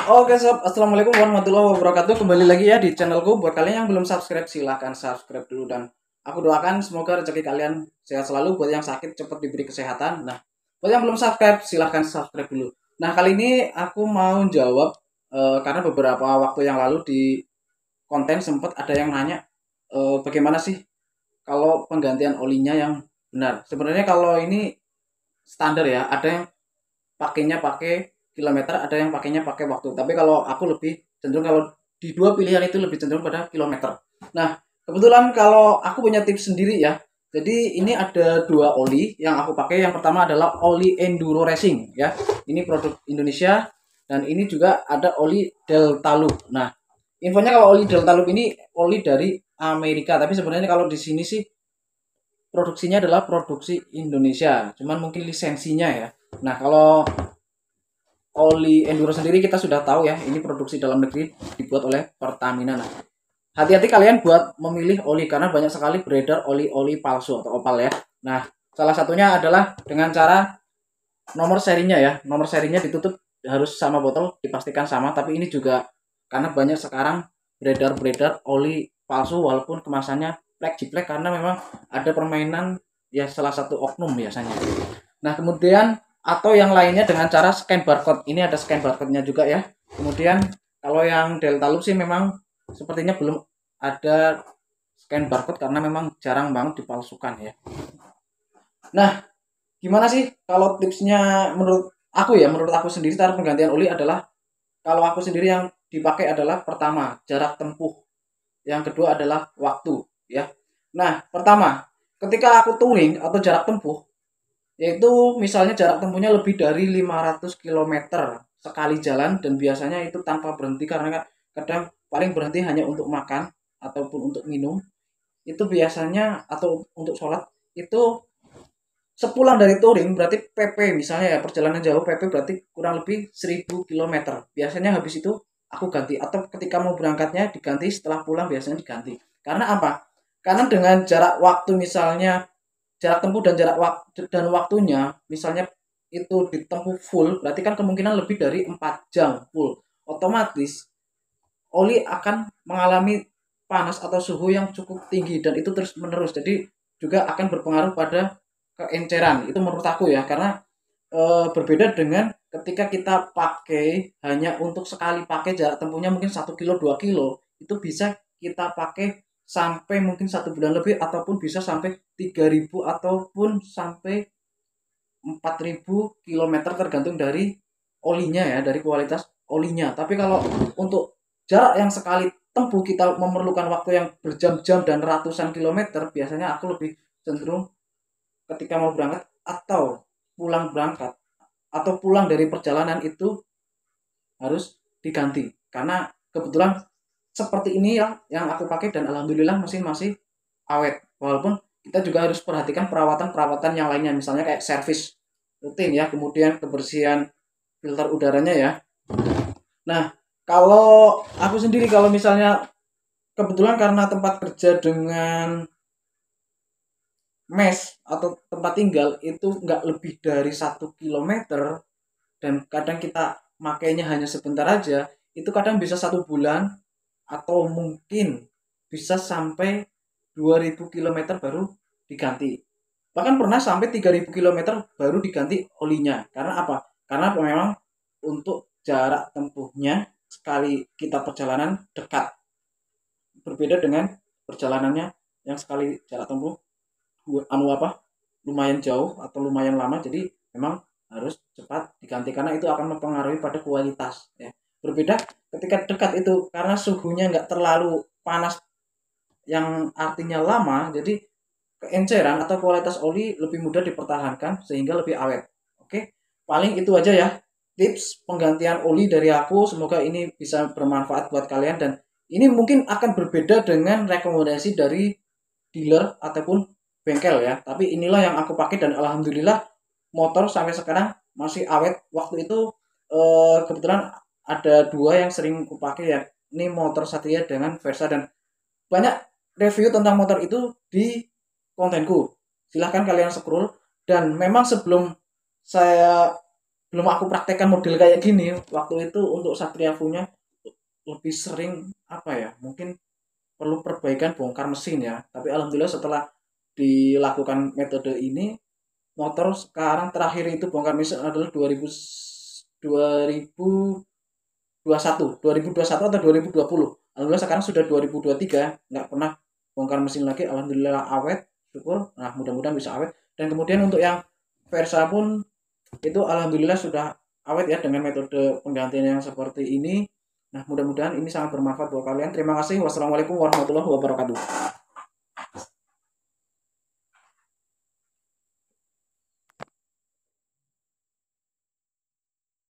Oke sob, assalamualaikum warahmatullahi wabarakatuh. Kembali lagi ya di channelku. Buat kalian yang belum subscribe, silahkan subscribe dulu. Dan aku doakan semoga rezeki kalian sehat selalu. Buat yang sakit cepat diberi kesehatan. Nah, buat yang belum subscribe, silahkan subscribe dulu. Nah, kali ini aku mau jawab karena beberapa waktu yang lalu di konten sempat ada yang nanya bagaimana sih kalau penggantian olinya yang benar. Sebenarnya kalau ini standar ya, ada yang pakainya pakai kilometer, ada yang pakainya pakai waktu. Tapi kalau aku lebih cenderung, kalau di dua pilihan itu lebih cenderung pada kilometer. Nah, kebetulan kalau aku punya tips sendiri ya. Jadi ini ada dua oli yang aku pakai. Yang pertama adalah oli Enduro Racing ya. Ini produk Indonesia dan ini juga ada oli Delta Loop. Nah, infonya kalau oli Delta Loop ini oli dari Amerika, tapi sebenarnya kalau di sini sih produksinya adalah produksi Indonesia. Cuman mungkin lisensinya ya. Nah, kalau oli Enduro sendiri kita sudah tahu ya, ini produksi dalam negeri dibuat oleh Pertamina. Nah, hati-hati kalian buat memilih oli karena banyak sekali beredar oli-oli palsu atau opal ya. Nah, salah satunya adalah dengan cara nomor serinya ya. Nomor serinya ditutup harus sama botol, dipastikan sama, tapi ini juga karena banyak sekarang beredar-beredar oli palsu walaupun kemasannya plek jiplek karena memang ada permainan ya salah satu oknum biasanya. Nah, kemudian atau yang lainnya dengan cara scan barcode. Ini ada scan barcode-nya juga ya. Kemudian kalau yang Delta Loop sih memang sepertinya belum ada scan barcode karena memang jarang banget dipalsukan ya. Nah, gimana sih kalau tipsnya menurut aku ya, menurut aku sendiri cara penggantian oli adalah kalau aku sendiri yang dipakai adalah pertama jarak tempuh, yang kedua adalah waktu ya. Nah, pertama ketika aku touring atau jarak tempuh, yaitu misalnya jarak tempuhnya lebih dari 500 kilometer sekali jalan dan biasanya itu tanpa berhenti karena kadang paling berhenti hanya untuk makan ataupun untuk minum. Itu biasanya atau untuk sholat itu sepulang dari touring berarti PP misalnya ya perjalanan jauh PP berarti kurang lebih 1000 kilometer. Biasanya habis itu aku ganti atau ketika mau berangkatnya diganti, setelah pulang biasanya diganti. Karena apa? Karena dengan jarak waktu misalnya jarak tempuh dan jarak waktu dan waktunya misalnya itu ditempuh full berarti kan kemungkinan lebih dari 4 jam full, otomatis oli akan mengalami panas atau suhu yang cukup tinggi dan itu terus menerus, jadi juga akan berpengaruh pada keenceran itu menurut aku ya. Karena berbeda dengan ketika kita pakai hanya untuk sekali pakai, jarak tempuhnya mungkin 1 kilo 2 kilo, itu bisa kita pakai sampai mungkin 1 bulan lebih ataupun bisa sampai 3000 ataupun sampai 4000 kilometer tergantung dari olinya ya, dari kualitas olinya. Tapi kalau untuk jarak yang sekali tempuh kita memerlukan waktu yang berjam-jam dan ratusan kilometer, biasanya aku lebih cenderung ketika mau berangkat atau pulang berangkat atau pulang dari perjalanan itu harus diganti. Karena kebetulan seperti ini ya yang aku pakai dan alhamdulillah mesin masih awet. Walaupun kita juga harus perhatikan perawatan-perawatan yang lainnya, misalnya kayak servis rutin ya, kemudian kebersihan filter udaranya ya. Nah, kalau aku sendiri kalau misalnya kebetulan karena tempat kerja dengan mes atau tempat tinggal itu nggak lebih dari 1 kilometer dan kadang kita makainya hanya sebentar aja, itu kadang bisa 1 bulan atau mungkin bisa sampai 2000 kilometer baru diganti. Bahkan pernah sampai 3000 kilometer baru diganti olinya. Karena apa? Karena memang untuk jarak tempuhnya sekali kita perjalanan dekat. Berbeda dengan perjalanannya yang sekali jarak tempuh lumayan jauh atau lumayan lama, jadi memang harus cepat diganti karena itu akan mempengaruhi pada kualitas ya. Berbeda ketika dekat itu karena suhunya nggak terlalu panas yang artinya lama, jadi keenceran atau kualitas oli lebih mudah dipertahankan sehingga lebih awet. Oke, paling itu aja ya tips penggantian oli dari aku. Semoga ini bisa bermanfaat buat kalian dan ini mungkin akan berbeda dengan rekomendasi dari dealer ataupun bengkel ya. Tapi inilah yang aku pakai dan alhamdulillah motor sampai sekarang masih awet. Waktu itu kebetulan ada dua yang sering aku pakai ya. Ini motor Satria dengan Versa dan banyak review tentang motor itu di kontenku. Silahkan kalian scroll dan memang sebelum saya belum aku praktekkan model kayak gini. Waktu itu untuk Satria Full-nya lebih sering apa ya, mungkin perlu perbaikan bongkar mesin ya, tapi alhamdulillah setelah dilakukan metode ini, motor sekarang terakhir itu bongkar mesin adalah 2021 atau 2020. Alhamdulillah sekarang sudah 2023, nggak pernah bongkar mesin lagi, alhamdulillah awet, syukur. Nah mudah-mudahan bisa awet. Dan kemudian untuk yang Versa pun itu alhamdulillah sudah awet ya dengan metode penggantian yang seperti ini. Nah mudah-mudahan ini sangat bermanfaat buat kalian. Terima kasih. Wassalamualaikum warahmatullahi wabarakatuh.